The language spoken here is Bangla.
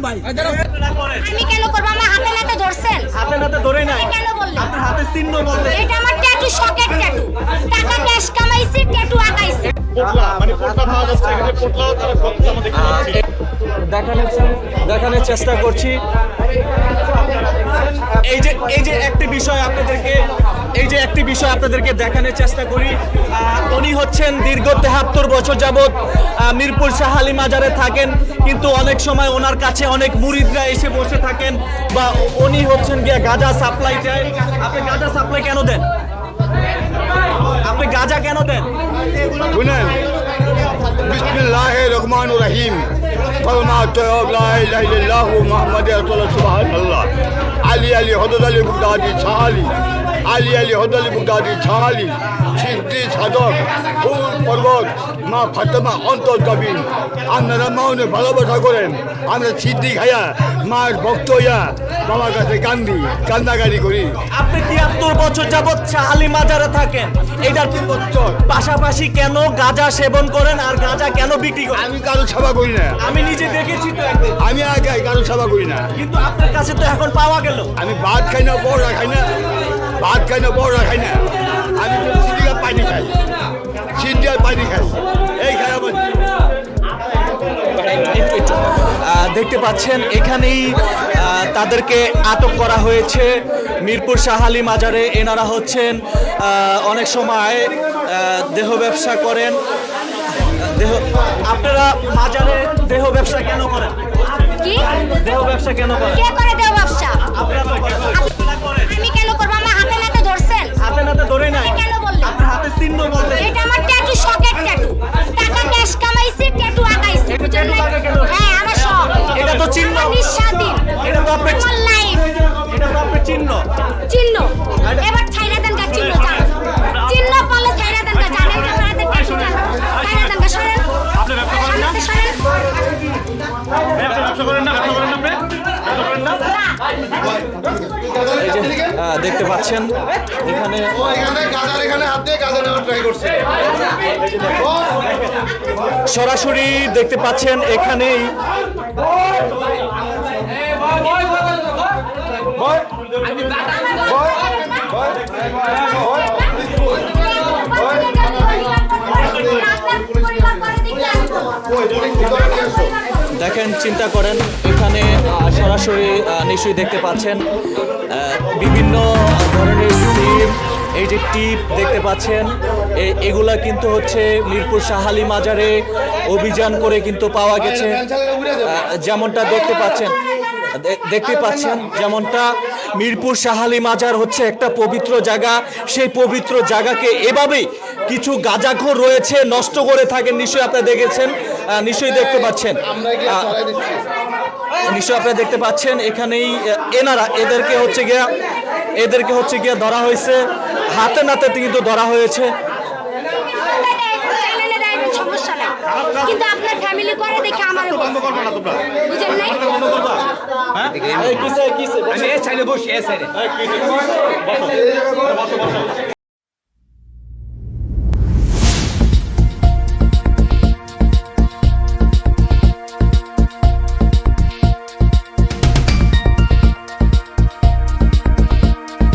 ভাই। আমি কেন করব? আমার হাতে নাতে ধরছেন? হাতে নাতে ধরে নাই, কেন বললেন? আপনার হাতে চিহ্ন বলতে এটা আমার ট্যাটু, শকের ট্যাটু। টাকা ক্যাশ কামাইছি, ট্যাটু আঁকাইছি। দেখানোর চেষ্টা করছি। এই যে একটি বিষয় আপনাদেরকে দেখানোর চেষ্টা করি। উনি হচ্ছেন দীর্ঘ 73 বছর যাবৎ মিরপুর শাহ আলী মাজারে থাকেন, কিন্তু অনেক সময় ওনার কাছে অনেক মুরিদরা এসে বসে থাকেন, বা উনি হচ্ছেন গিয়ে গাঁজা সাপ্লাই চায়। আপনি গাঁজা সাপ্লাই কেন দেন? আপনি গাঁজা কেন দেন? শুনেন, বিসমিল্লাহির রহমানির রহিম। কালমা তয়্যব লা ইলাহা ইল্লাল্লাহু মুহাম্মাদুর রাসূলুল্লাহ সুবহানাল্লাহ। আলী আলী হযরত আলী বুগদাদি ছাহালি, আলী আলী হযরত আলী বুগদাদি ছাহালি, সিদ্ধি সাধক ফুল পর্বত মা ফাতেমা অন্তর্জামিন। আপনারা মাওনে ভালোবাসা করেন, আমরা সিদ্ধি খাইয়া মার ভক্ত হইয়া বাবার কাছে কান্দাকারি করি। আপনি 73 বছর যাবৎ শাহ আলী মাজারে থাকেন, এটার পাশাপাশি কেন গাঁজা সেবন করেন আর গাঁজা কেন বিক্রি করেন? আমি কারো সেবা করি না, আমি নিজে দেখেছি তো একদিন। আমি আগে কারো সেবা করি না। কিন্তু আপনার কাছে তো এখন পাওয়া গেল। আমি ভাত খাই না, বড়া খাই না, ভাত খাই না, বড়া খাই না। আমি সিদ্ধি আর পানি খাই, সিদ্ধি আর পানি খাই, এই খাই আমার। দেখতে পাচ্ছেন এখানেই তাদেরকে আটক করা হয়েছে মিরপুর শাহ আলী মাজারে। এনারা হচ্ছেন অনেক সময় দেহ ব্যবসা করেন। আপনারা মাজারে দেহ ব্যবসা কেন করেন? কি? দেহ ব্যবসা কেন করেন? কে করে দেও ব্যবসা? আপনারা করেন। আমি কেন করব? আমার হাতে নাতে ধরছেন? হাতে নাতে ধরে নাই, কেন বললেন? আপনার হাতে চিহ্ন বলতে এটা আমার ট্যাটু, শকের ট্যাটু। টাকা ক্যাশ কামাইছি, ট্যাটু আঁকাইছি। বুঝছেন না? হ্যাঁ, আমার শখ। এটা তো চিহ্ন। আমার নিঃস্বাধীন। এটা তো আপনার আমার লাইফ। এটা তো আপনার চিহ্ন। চিহ্ন। এবার ছাইরা দেন গা চিহ্ন জান। চিহ্ন পালে ছাইরা দেন গা, জানেন যে আপনারা ট্যাটু জান। ছাইরা দেন গা, সরেন। আপনি ব্যবসা করেন না? সরেন। ব্যবসা করেন না? ব্যবসা করেন না আপনি? ব্যবসা করেন না? এই যে দেখতে পাচ্ছেন এখানে সরাসরি দেখতে পাচ্ছেন এখানেই দেখেন, চিন্তা করেন এখানে সরাসরি নিশ্চয়ই দেখতে পাচ্ছেন বিভিন্ন ধরনের সিম, এই যে টিপ দেখতে পাচ্ছেন, এগুলা কিন্তু হচ্ছে মিরপুর শাহ আলী মাজারে অভিযান করে কিন্তু পাওয়া গেছে। যেমনটা দেখতে পাচ্ছেন যেমনটা মিরপুর শাহ আলী মাজার হচ্ছে একটা পবিত্র জায়গা। সেই পবিত্র জায়গাকে এভাবেই কিছু গাঁজাখোর রয়েছে নষ্ট করে থাকেন। নিশ্চয়ই আপনারা দেখেছেন, নিশ্চয়ই দেখতে পাচ্ছেন, দেখতে পাচ্ছেন এখানেই এনারা এদেরকে হচ্ছে গিয়া ধরা হয়েছে, হাতে নাতে কিন্তু ধরা হয়েছে। সমস্যা নাই, কিন্তু আপনার ফ্যামিলি করে দেখে আমার বুঝেন নাই। কিসে আমি এই সাইডে বসি, এই সাইডে।